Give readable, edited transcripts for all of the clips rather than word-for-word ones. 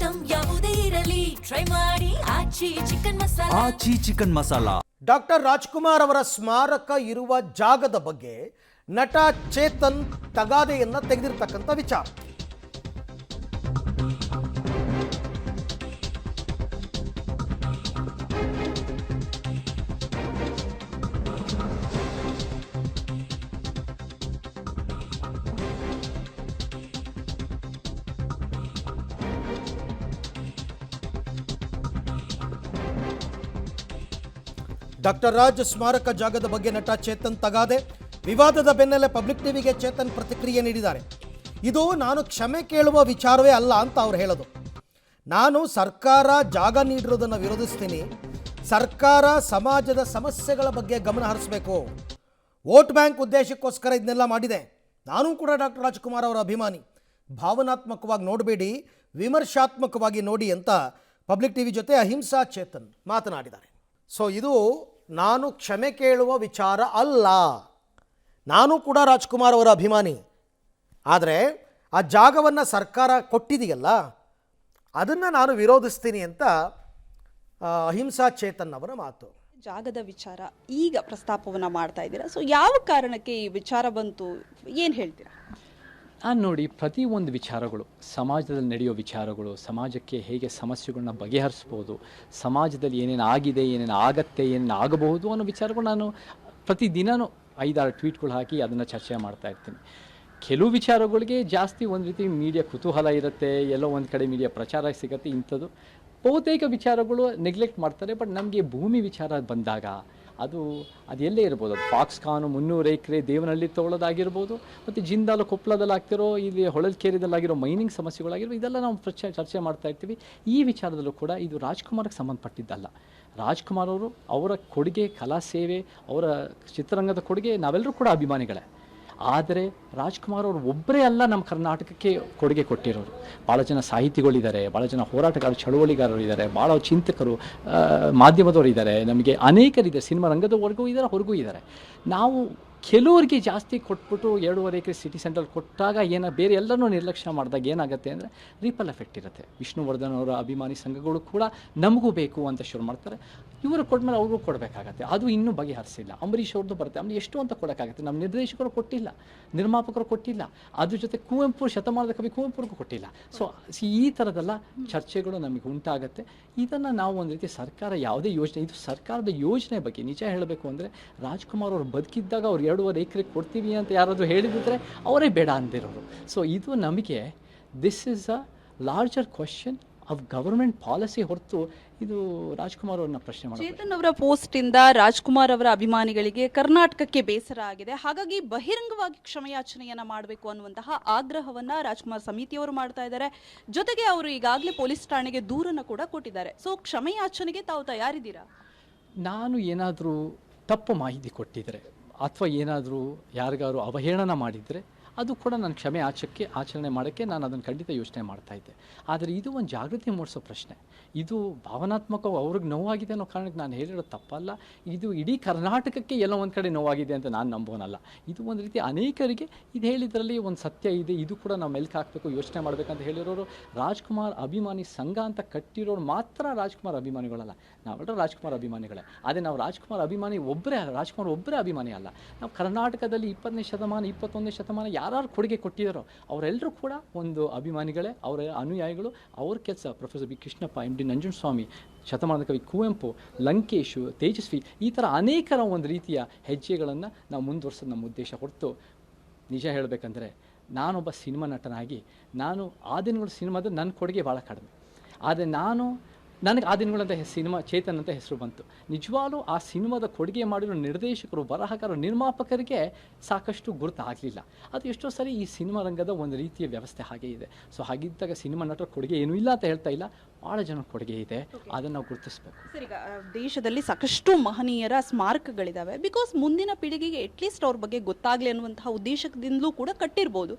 Item ಯಾವುದೇ ಇರಲಿ try ಮಾಡಿ ಆಚಿ ಚಿಕನ್ ಮಸಾಲಾ. ಡಾಕ್ಟರ್ ರಾಜ್ಕುಮಾರ್ ಅವರ ಸ್ಮಾರಕ ಇರುವ ಜಾಗದ ಬಗ್ಗೆ ನಟ ಚೇತನ್ ತಗಾದೆಯನ್ನ ತೆಗೆದಿರ್ತಕ್ಕಂಥ ವಿಚಾರ. ಡಾಕ್ಟರ್ ರಾಜ್ ಸ್ಮಾರಕ ಜಾಗದ ಬಗ್ಗೆ ನಟ ಚೇತನ್ ತಗಾದೆ. ವಿವಾದದ ಬೆನ್ನಲ್ಲೇ ಪಬ್ಲಿಕ್ ಟಿವಿಗೆ ಚೇತನ್ ಪ್ರತಿಕ್ರಿಯೆ ನೀಡಿದ್ದಾರೆ. ಇದು ನಾನು ಕ್ಷಮೆ ಕೇಳುವ ವಿಚಾರವೇ ಅಲ್ಲ ಅಂತ ಅವ್ರು ಹೇಳೋದು. ನಾನು ಸರ್ಕಾರ ಜಾಗ ನೀಡಿರೋದನ್ನು ವಿರೋಧಿಸ್ತೀನಿ. ಸರ್ಕಾರ ಸಮಾಜದ ಸಮಸ್ಯೆಗಳ ಬಗ್ಗೆ ಗಮನ ಹರಿಸಬೇಕು. ವೋಟ್ ಬ್ಯಾಂಕ್ ಉದ್ದೇಶಕ್ಕೋಸ್ಕರ ಇದನ್ನೆಲ್ಲ ಮಾಡಿದೆ. ನಾನು ಕೂಡ ಡಾಕ್ಟರ್ ರಾಜ್ಕುಮಾರ್ ಅವರ ಅಭಿಮಾನಿ. ಭಾವನಾತ್ಮಕವಾಗಿ ನೋಡಬೇಡಿ, ವಿಮರ್ಶಾತ್ಮಕವಾಗಿ ನೋಡಿ ಅಂತ ಪಬ್ಲಿಕ್ ಟಿವಿ ಜೊತೆ ಅಹಿಂಸಾ ಚೇತನ್ ಮಾತನಾಡಿದ್ದಾರೆ. ಸೊ ಇದು ನಾನು ಕ್ಷಮೆ ಕೇಳುವ ವಿಚಾರ ಅಲ್ಲ. ನಾನು ಕೂಡ ರಾಜ್ಕುಮಾರ್ ಅವರ ಅಭಿಮಾನಿ. ಆದರೆ ಆ ಜಾಗವನ್ನು ಸರ್ಕಾರ ಕೊಟ್ಟಿದೆಯಲ್ಲ, ಅದನ್ನು ನಾನು ವಿರೋಧಿಸ್ತೀನಿ ಅಂತ ಅಹಿಂಸಾ ಚೇತನ್ ಅವರ ಮಾತು. ಜಾಗದ ವಿಚಾರ ಈಗ ಪ್ರಸ್ತಾಪವನ್ನು ಮಾಡ್ತಾ ಇದ್ದೀರಾ. ಸೊ ಯಾವ ಕಾರಣಕ್ಕೆ ಈ ವಿಚಾರ ಬಂತು, ಏನು ಹೇಳ್ತೀರಾ? ನೋಡಿ, ಪ್ರತಿಯೊಂದು ವಿಚಾರಗಳು, ಸಮಾಜದಲ್ಲಿ ನಡೆಯೋ ವಿಚಾರಗಳು, ಸಮಾಜಕ್ಕೆ ಹೇಗೆ ಸಮಸ್ಯೆಗಳನ್ನ ಬಗೆಹರಿಸ್ಬೋದು, ಸಮಾಜದಲ್ಲಿ ಏನೇನು ಆಗಿದೆ, ಏನೇನು ಆಗತ್ತೆ, ಏನೇನು ಆಗಬಹುದು ಅನ್ನೋ ವಿಚಾರಗಳು ನಾನು ಪ್ರತಿದಿನವೂ 5-6 ಟ್ವೀಟ್ಗಳು ಹಾಕಿ ಅದನ್ನು ಚರ್ಚೆ ಮಾಡ್ತಾ ಇರ್ತೀನಿ. ಕೆಲವು ವಿಚಾರಗಳಿಗೆ ಜಾಸ್ತಿ ಒಂದು ರೀತಿ ಮೀಡಿಯಾ ಕುತೂಹಲ ಇರುತ್ತೆ, ಎಲ್ಲೋ ಒಂದು ಕಡೆ ಮೀಡಿಯಾ ಪ್ರಚಾರ ಸಿಗುತ್ತೆ. ಇಂಥದ್ದು ಬಹುತೇಕ ವಿಚಾರಗಳು ನೆಗ್ಲೆಕ್ಟ್ ಮಾಡ್ತಾರೆ. ಬಟ್ ನಮಗೆ ಭೂಮಿ ವಿಚಾರ ಬಂದಾಗ ಅದು ಎಲ್ಲೇ ಇರ್ಬೋದು. ಅದು ಫಾಕ್ಸ್ಕಾನು 300 ಎಕರೆ ದೇವನಹಳ್ಳಿ ತೊಗೊಳ್ಳೋದಾಗಿರ್ಬೋದು, ಮತ್ತು ಜಿಂದಾಲು ಕೊಪ್ಪಳದಲ್ಲಿ ಆಗ್ತಿರೋ, ಇಲ್ಲಿ ಹೊಳಲ್ಕೆರೆದಲ್ಲಾಗಿರೋ ಮೈನಿಂಗ್ ಸಮಸ್ಯೆಗಳಾಗಿರ್ಬೋದು, ಇದೆಲ್ಲ ನಾವು ಚರ್ಚೆ ಮಾಡ್ತಾ ಇರ್ತೀವಿ. ಈ ವಿಚಾರದಲ್ಲೂ ಕೂಡ ಇದು ರಾಜ್ಕುಮಾರ್ಗೆ ಸಂಬಂಧಪಟ್ಟಿದ್ದಲ್ಲ. ರಾಜ್ಕುಮಾರ್ ಅವರು, ಅವರ ಕೊಡುಗೆ, ಕಲಾ ಸೇವೆ, ಅವರ ಚಿತ್ರರಂಗದ ಕೊಡುಗೆ ನಾವೆಲ್ಲರೂ ಕೂಡ ಅಭಿಮಾನಿಗಳೇ. ಆದರೆ ರಾಜ್ಕುಮಾರ್ ಅವರು ಒಬ್ಬರೇ ಅಲ್ಲ ನಮ್ಮ ಕರ್ನಾಟಕಕ್ಕೆ ಕೊಡುಗೆ ಕೊಟ್ಟಿರೋರು. ಭಾಳ ಜನ ಸಾಹಿತಿಗಳಿದ್ದಾರೆ, ಭಾಳ ಜನ ಹೋರಾಟಗಾರರು, ಚಳುವಳಿಗಾರರು ಇದ್ದಾರೆ, ಭಾಳ ಚಿಂತಕರು, ಮಾಧ್ಯಮದವರು ಇದ್ದಾರೆ, ನಮಗೆ ಅನೇಕರಿದ್ದಾರೆ, ಸಿನಿಮಾ ರಂಗದವರೆಗೂ ಇದ್ದಾರೆ, ಹೊರಗೂ ಇದ್ದಾರೆ. ನಾವು ಕೆಲವರಿಗೆ ಜಾಸ್ತಿ ಕೊಟ್ಬಿಟ್ಟು 2.5 ಎಕರೆ ಸಿಟಿ ಸೆಂಟ್ರಲ್ ಕೊಟ್ಟಾಗ ಬೇರೆ ಎಲ್ಲನೂ ನಿರ್ಲಕ್ಷ್ಯ ಮಾಡಿದಾಗ ಏನಾಗುತ್ತೆ ಅಂದರೆ ರಿಪಲ್ ಎಫೆಕ್ಟ್ ಇರುತ್ತೆ. ವಿಷ್ಣುವರ್ಧನ್ ಅವರ ಅಭಿಮಾನಿ ಸಂಘಗಳು ಕೂಡ ನಮಗೂ ಬೇಕು ಅಂತ ಶುರು ಮಾಡ್ತಾರೆ. ಇವರು ಕೊಟ್ಮೇಲೆ ಅವ್ರಿಗೂ ಕೊಡಬೇಕಾಗತ್ತೆ. ಅದು ಇನ್ನೂ ಬಗೆಹರಿಸಿಲ್ಲ. ಅಂಬರೀಷ್ ಅವ್ರದ್ದು ಬರುತ್ತೆ, ಆಮೇಲೆ ಎಷ್ಟು ಅಂತ ಕೊಡೋಕ್ಕಾಗುತ್ತೆ. ನಮ್ಮ ನಿರ್ದೇಶಕರು ಕೊಟ್ಟಿಲ್ಲ, ನಿರ್ಮಾಪಕರು ಕೊಟ್ಟಿಲ್ಲ, ಅದ್ರ ಜೊತೆ ಕುವೆಂಪು, ಶತಮಾನದ ಕವಿ ಕುವೆಂಪುರ್ಗೂ ಕೊಟ್ಟಿಲ್ಲ. ಸೊ ಈ ಥರದೆಲ್ಲ ಚರ್ಚೆಗಳು ನಮಗೆ ಉಂಟಾಗುತ್ತೆ. ಇದನ್ನು ನಾವು ಒಂದು ರೀತಿ ಸರ್ಕಾರ ಯಾವುದೇ ಯೋಜನೆ, ಇದು ಸರ್ಕಾರದ ಯೋಜನೆ ಬಗ್ಗೆ ನಿಜ ಹೇಳಬೇಕು ಅಂದರೆ, ರಾಜ್ಕುಮಾರ್ ಅವರು ಬದುಕಿದ್ದಾಗ ಅವ್ರು 2.5 ಎಕರೆ ಕೊಡ್ತೀವಿ ಅಂತ ಯಾರಾದರೂ ಹೇಳಿದ್ರೆ ಅವರೇ ಬೇಡ ಅಂದಿರೋರು. ಸೊ ಇದು ನಮಗೆ this is a larger question of government policy ಹೊರತು ಇದು ರಾಜ್ಕುಮಾರ್ ಅವ್ರನ್ನ ಪ್ರಶ್ನೆ ಮಾಡಿ. ಚೇತನ್ ಅವರ ಪೋಸ್ಟಿಂದ ರಾಜ್ಕುಮಾರ್ ಅವರ ಅಭಿಮಾನಿಗಳಿಗೆ ಕರ್ನಾಟಕಕ್ಕೆ ಬೇಸರ ಆಗಿದೆ, ಹಾಗಾಗಿ ಬಹಿರಂಗವಾಗಿ ಕ್ಷಮೆಯಾಚನೆಯನ್ನ ಮಾಡಬೇಕು ಅನ್ನುವಂತಹ ಆಗ್ರಹವನ್ನ ರಾಜ್ಕುಮಾರ್ ಸಮಿತಿಯವರು ಮಾಡ್ತಾ ಇದ್ದಾರೆ. ಜೊತೆಗೆ ಅವರು ಈಗಾಗಲೇ ಪೊಲೀಸ್ ಠಾಣೆಗೆ ದೂರನ್ನು ಕೂಡ ಕೊಟ್ಟಿದ್ದಾರೆ. ಸೊ ಕ್ಷಮೆಯಾಚನೆಗೆ ತಾವು ತಯಾರಿದ್ದೀರಾ? ನಾನು ಏನಾದರೂ ತಪ್ಪು ಮಾಹಿತಿ ಕೊಟ್ಟಿದ್ದರೆ ಅಥವಾ ಏನಾದರೂ ಯಾರಿಗಾರು ಅವಹೇಳನ ಮಾಡಿದರೆ ಅದು ಕೂಡ ನಾನು ಆಚರಣೆ ಮಾಡೋಕ್ಕೆ ನಾನು ಅದನ್ನು ಖಂಡಿತ ಯೋಚನೆ ಮಾಡ್ತಾಯಿದ್ದೆ. ಆದರೆ ಇದು ಒಂದು ಜಾಗೃತಿ ಮೂಡಿಸೋ ಪ್ರಶ್ನೆ. ಇದು ಭಾವನಾತ್ಮಕ, ಅವ್ರಿಗೆ ನೋವಾಗಿದೆ ಅನ್ನೋ ಕಾರಣಕ್ಕೆ ನಾನು ಹೇಳಿರೋದು ತಪ್ಪಲ್ಲ. ಇದು ಇಡೀ ಕರ್ನಾಟಕಕ್ಕೆ ಎಲ್ಲೋ ಒಂದು ಕಡೆ ನೋವಾಗಿದೆ ಅಂತ ನಾನು ನಂಬೋನಲ್ಲ. ಇದು ಒಂದು ರೀತಿ ಅನೇಕರಿಗೆ ಇದು ಹೇಳಿದ್ರಲ್ಲಿ ಒಂದು ಸತ್ಯ ಇದೆ, ಇದು ಕೂಡ ನಾವು ಮೆಲ್ಕು ಹಾಕಬೇಕು, ಯೋಚನೆ ಮಾಡಬೇಕಂತ ಹೇಳಿರೋರು ರಾಜ್ಕುಮಾರ್ ಅಭಿಮಾನಿ ಸಂಘ ಅಂತ ಕಟ್ಟಿರೋರು ಮಾತ್ರ ರಾಜ್ಕುಮಾರ್ ಅಭಿಮಾನಿಗಳಲ್ಲ. ನಾವೆಲ್ಲರೂ ರಾಜ್ಕುಮಾರ್ ಅಭಿಮಾನಿಗಳೇ. ಆದರೆ ನಾವು ರಾಜ್ಕುಮಾರ್ ಒಬ್ಬರೇ ಅಭಿಮಾನಿ ಅಲ್ಲ. ನಾವು ಕರ್ನಾಟಕದಲ್ಲಿ 20ನೇ ಶತಮಾನ 21ನೇ ಶತಮಾನ ಯಾರು ಕೊಡುಗೆ ಕೊಟ್ಟಿದ್ದಾರೋ ಅವರೆಲ್ಲರೂ ಕೂಡ ಒಂದು ಅಭಿಮಾನಿಗಳೇ, ಅವರ ಅನುಯಾಯಿಗಳು. ಅವ್ರ ಕೆಲಸ professor B Krishnappa, M D Nanjundaswamy, ಶತಮಾನದ ಕವಿ ಕುವೆಂಪು, ಲಂಕೇಶು, ತೇಜಸ್ವಿ, ಈ ಥರ ಅನೇಕರ ಒಂದು ರೀತಿಯ ಹೆಜ್ಜೆಗಳನ್ನು ನಾವು ಮುಂದುವರ್ಸೋದು ನಮ್ಮ ಉದ್ದೇಶ ಹೊರತು, ನಿಜ ಹೇಳಬೇಕಂದ್ರೆ ನಾನೊಬ್ಬ ಸಿನಿಮಾ ನಟನಾಗಿ ನಾನು ಆ ದಿನಗಳು ಸಿನಿಮಾದ ನನ್ನ ಕೊಡುಗೆ ಭಾಳ ಕಡಿಮೆ. ಆದರೆ ನನಗೆ ಆ ದಿನಗಳಂತ ಸಿನಿಮಾ ಚೇತನ್ ಅಂತ ಹೆಸರು ಬಂತು. ನಿಜವಾಗ್ಲೂ ಆ ಸಿನಿಮಾದ ಕೊಡುಗೆ ಮಾಡಿರೋ ನಿರ್ದೇಶಕರು, ಬರಹಗಾರರು, ನಿರ್ಮಾಪಕರಿಗೆ ಸಾಕಷ್ಟು ಗುರುತು ಆಗಲಿಲ್ಲ. ಅದು ಎಷ್ಟೋ ಸರಿ ಈ ಸಿನಿಮಾ ರಂಗದ ಒಂದು ರೀತಿಯ ವ್ಯವಸ್ಥೆ ಹಾಗೆ ಇದೆ. ಸೊ ಹಾಗಿದ್ದಾಗ ಸಿನಿಮಾ ನಟರ ಕೊಡುಗೆ ಏನೂ ಇಲ್ಲ ಅಂತ ಹೇಳ್ತಾ ಇಲ್ಲ, ಭಾಳ ಜನ ಕೊಡುಗೆ ಇದೆ, ಅದನ್ನು ನಾವು ಗುರುತಿಸಬೇಕು. ಸರ್, ಈಗ ದೇಶದಲ್ಲಿ ಸಾಕಷ್ಟು ಮಹನೀಯರ ಸ್ಮಾರಕಗಳಿದ್ದಾವೆ. ಬಿಕಾಸ್ ಮುಂದಿನ ಪೀಳಿಗೆಗೆ ಅಟ್ಲೀಸ್ಟ್ ಅವ್ರ ಬಗ್ಗೆ ಗೊತ್ತಾಗಲಿ ಅನ್ನುವಂತಹ ಉದ್ದೇಶದಿಂದಲೂ ಕೂಡ ಕಟ್ಟಿರ್ಬೋದು.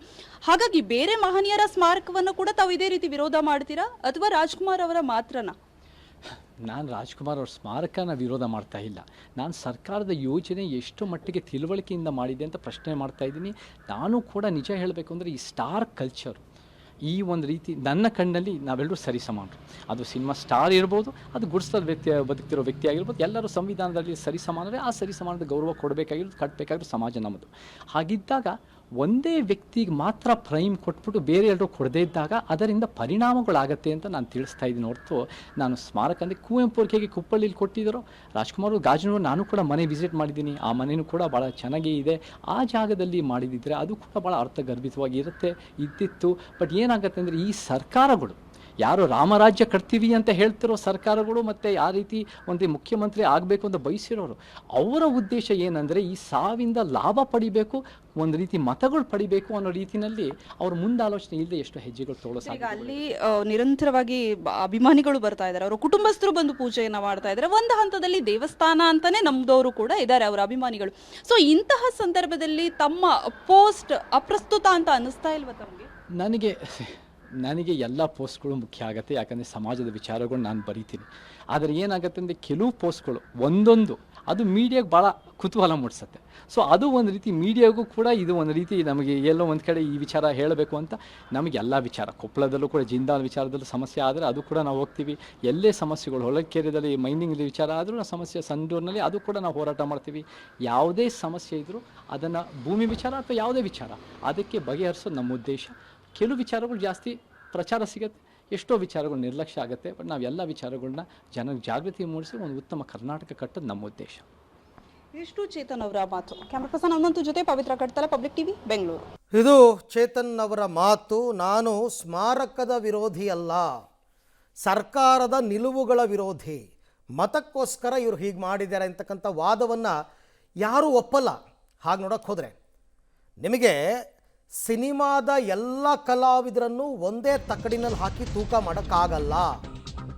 ಹಾಗಾಗಿ ಬೇರೆ ಮಹನೀಯರ ಸ್ಮಾರಕವನ್ನು ಕೂಡ ತಾವು ಇದೇ ರೀತಿ ವಿರೋಧ ಮಾಡ್ತೀರಾ ಅಥವಾ ರಾಜ್ಕುಮಾರ್ ಅವರ ಮಾತ್ರನಾ? ನಾನು ರಾಜ್ಕುಮಾರ್ ಅವ್ರ ಸ್ಮಾರಕನ ವಿರೋಧ ಮಾಡ್ತಾ ಇಲ್ಲ. ನಾನು ಸರ್ಕಾರದ ಯೋಜನೆ ಎಷ್ಟು ಮಟ್ಟಿಗೆ ತಿಳುವಳಿಕೆಯಿಂದ ಮಾಡಿದೆ ಅಂತ ಪ್ರಶ್ನೆ ಮಾಡ್ತಾ ಇದ್ದೀನಿ. ನಾನು ಕೂಡ ನಿಜ ಹೇಳಬೇಕು ಅಂದರೆ ಈ ಸ್ಟಾರ್ ಕಲ್ಚರು ಈ ಒಂದು ರೀತಿ ನನ್ನ ಕಣ್ಣಲ್ಲಿ ನಾವೆಲ್ಲರೂ ಸರಿಸಮಾನರು. ಅದು ಸಿನಿಮಾ ಸ್ಟಾರ್ ಇರ್ಬೋದು, ಅದು ಗುಡ್ಸ್ಲದ ಬದುಕ್ತಿರೋ ವ್ಯಕ್ತಿ ಆಗಿರ್ಬೋದು, ಎಲ್ಲರೂ ಸಂವಿಧಾನದಲ್ಲಿ ಸರಿಸಮಾನರೇ. ಆ ಸರಿಸಮಾನದ ಗೌರವ ಕೊಡಬೇಕಾಗಿರೋದು, ಕಟ್ಟಬೇಕಾಗಿರೋದು ಸಮಾಜ ನಮ್ಮದು. ಹಾಗಿದ್ದಾಗ ಒಂದೇ ವ್ಯಕ್ತಿಗೆ ಮಾತ್ರ ಪ್ರೈಮ್ ಕೊಟ್ಬಿಟ್ಟು ಬೇರೆ ಎಲ್ಲರೂ ಕೊಡದೇ ಇದ್ದಾಗ ಅದರಿಂದ ಪರಿಣಾಮಗಳಾಗತ್ತೆ ಅಂತ ನಾನು ತಿಳಿಸ್ತಾ ಇದ್ದೀನಿ ಹೊರತು ನಾನು ಸ್ಮಾರಕ ಅಂದರೆ ಕುವೆಂಪು ಅವ್ರಿಗೆ ಹೇಗೆ ಕುಪ್ಪಳ್ಳಿಲಿ ಕೊಟ್ಟಿದ್ದಾರೋ, ರಾಜ್ಕುಮಾರ್ ಗಾಜನೂರು ನಾನು ಕೂಡ ಮನೆ ವಿಸಿಟ್ ಮಾಡಿದ್ದೀನಿ, ಆ ಮನೆಯೂ ಕೂಡ ಭಾಳ ಚೆನ್ನಾಗೇ ಇದೆ. ಆ ಜಾಗದಲ್ಲಿ ಮಾಡಿದಿದ್ರೆ ಅದು ಕೂಡ ಭಾಳ ಅರ್ಥಗರ್ಭಿತವಾಗಿ ಇದ್ದಿತ್ತು. ಬಟ್ ಏನಾಗುತ್ತೆ ಅಂದರೆ ಈ ಸರ್ಕಾರಗಳು ಯಾರು ರಾಮರಾಜ್ಯ ಕಟ್ತೀವಿ ಅಂತ ಹೇಳ್ತಿರೋ ಸರ್ಕಾರಗಳು ಮತ್ತು ಆ ರೀತಿ ಒಂದು ಮುಖ್ಯಮಂತ್ರಿ ಆಗಬೇಕು ಅಂತ ಬಯಸಿರೋರು, ಅವರ ಉದ್ದೇಶ ಏನಂದರೆ ಈ ಸಾವಿಂದ ಲಾಭ ಪಡಿಬೇಕು, ಒಂದು ರೀತಿ ಮತಗಳು ಪಡಿಬೇಕು ಅನ್ನೋ ರೀತಿಯಲ್ಲಿ ಅವ್ರ ಮುಂದಾಲೋಚನೆ ಇಲ್ಲದೆ ಎಷ್ಟು ಹೆಜ್ಜೆಗಳು ತೋಳೋ. ಈಗ ಅಲ್ಲಿ ನಿರಂತರವಾಗಿ ಅಭಿಮಾನಿಗಳು ಬರ್ತಾ ಇದ್ದಾರೆ, ಅವರ ಕುಟುಂಬಸ್ಥರು ಬಂದು ಪೂಜೆಯನ್ನ ಮಾಡ್ತಾ ಇದ್ದಾರೆ. ಒಂದು ಹಂತದಲ್ಲಿ ದೇವಸ್ಥಾನ ಅಂತಾನೆ ನಂಬಿದವರು ಕೂಡ ಇದ್ದಾರೆ ಅವರ ಅಭಿಮಾನಿಗಳು. ಸೊ ಇಂತಹ ಸಂದರ್ಭದಲ್ಲಿ ತಮ್ಮ ಪೋಸ್ಟ್ ಅಪ್ರಸ್ತುತ ಅಂತ ಅನ್ನಿಸ್ತಾ ಇಲ್ವಾ ತಮಗೆ? ನನಗೆ ಎಲ್ಲ ಪೋಸ್ಟ್ಗಳು ಮುಖ್ಯ ಆಗುತ್ತೆ, ಯಾಕಂದರೆ ಸಮಾಜದ ವಿಚಾರಗಳು ನಾನು ಬರಿತೀನಿ. ಆದರೆ ಏನಾಗುತ್ತೆ ಅಂದರೆ ಕೆಲವು ಪೋಸ್ಟ್ಗಳು ಒಂದೊಂದು ಅದು ಮೀಡಿಯಾಗೆ ಭಾಳ ಕುತೂಹಲ ಮೂಡಿಸುತ್ತೆ. ಸೊ ಅದು ಒಂದು ರೀತಿ ಮೀಡಿಯಾಗೂ ಕೂಡ ಇದು ಒಂದು ರೀತಿ ನಮಗೆ ಎಲ್ಲೋ ಒಂದು ಕಡೆ ಈ ವಿಚಾರ ಹೇಳಬೇಕು ಅಂತ ನಮಗೆ ಎಲ್ಲ ವಿಚಾರ, ಕೊಪ್ಪಳದಲ್ಲೂ ಕೂಡ ಜಿಂದಾಲ್ ವಿಚಾರದಲ್ಲೂ ಸಮಸ್ಯೆ ಆದರೆ ಅದು ಕೂಡ ನಾವು ಹೋಗ್ತೀವಿ. ಎಲ್ಲೇ ಸಮಸ್ಯೆಗಳು, ಹೊಳಲ್ಕೆರೆಯಲ್ಲಿ ಮೈನಿಂಗ್ ವಿಚಾರ ಆದರೂ ನಾವು ಸಮಸ್ಯೆ, ಸಂಡೂರಿನಲ್ಲಿ ಅದು ಕೂಡ ನಾವು ಹೋರಾಟ ಮಾಡ್ತೀವಿ. ಯಾವುದೇ ಸಮಸ್ಯೆ ಇದ್ದರೂ ಅದನ್ನು ಭೂಮಿ ವಿಚಾರ ಅಥವಾ ಯಾವುದೇ ವಿಚಾರ ಅದಕ್ಕೆ ಬಗೆಹರಿಸೋದು ನಮ್ಮ ಉದ್ದೇಶ. ಕೆಲವು ವಿಚಾರಗಳು ಜಾಸ್ತಿ ಪ್ರಚಾರ ಸಿಗುತ್ತೆ, ಎಷ್ಟೋ ವಿಚಾರಗಳು ನಿರ್ಲಕ್ಷ್ಯ ಆಗುತ್ತೆ. ಬಟ್ ನಾವು ಎಲ್ಲ ವಿಚಾರಗಳನ್ನ ಜನರಿಗೆ ಜಾಗೃತಿ ಮೂಡಿಸಿ ಒಂದು ಉತ್ತಮ ಕರ್ನಾಟಕ ಕಟ್ಟೋದು ನಮ್ಮ ಉದ್ದೇಶ. ಎಷ್ಟು ಚೇತನ್ ಅವರ ಮಾತು. ಕ್ಯಾಮ್ರಾ ಪರ್ಸನ್ ಹನುಮಂತು ಜೊತೆ ಪವಿತ್ರ ಕಟ್ತಲ, ಪಬ್ಲಿಕ್ ಟಿವಿ, ಬೆಂಗಳೂರು. ಇದು ಚೇತನ್ ಅವರ ಮಾತು. ನಾನು ಸ್ಮಾರಕದ ವಿರೋಧಿ ಅಲ್ಲ, ಸರ್ಕಾರದ ನಿಲುವುಗಳ ವಿರೋಧಿ. ಮತಕ್ಕೋಸ್ಕರ ಇವರು ಹೀಗೆ ಮಾಡಿದ್ದಾರೆ ಅಂತಕ್ಕಂಥ ವಾದವನ್ನು ಯಾರೂ ಒಪ್ಪಲ್ಲ. ಹಾಗೆ ನೋಡೋಕ್ಕೆ ಹೋದರೆ ನಿಮಗೆ ಸಿನಿಮಾದ ಎಲ್ಲ ಕಲಾವಿದರನ್ನು ಒಂದೇ ತಕ್ಕಡಿನಲ್ಲಿ ಹಾಕಿ ತೂಕ ಮಾಡೋಕ್ಕಾಗಲ್ಲ.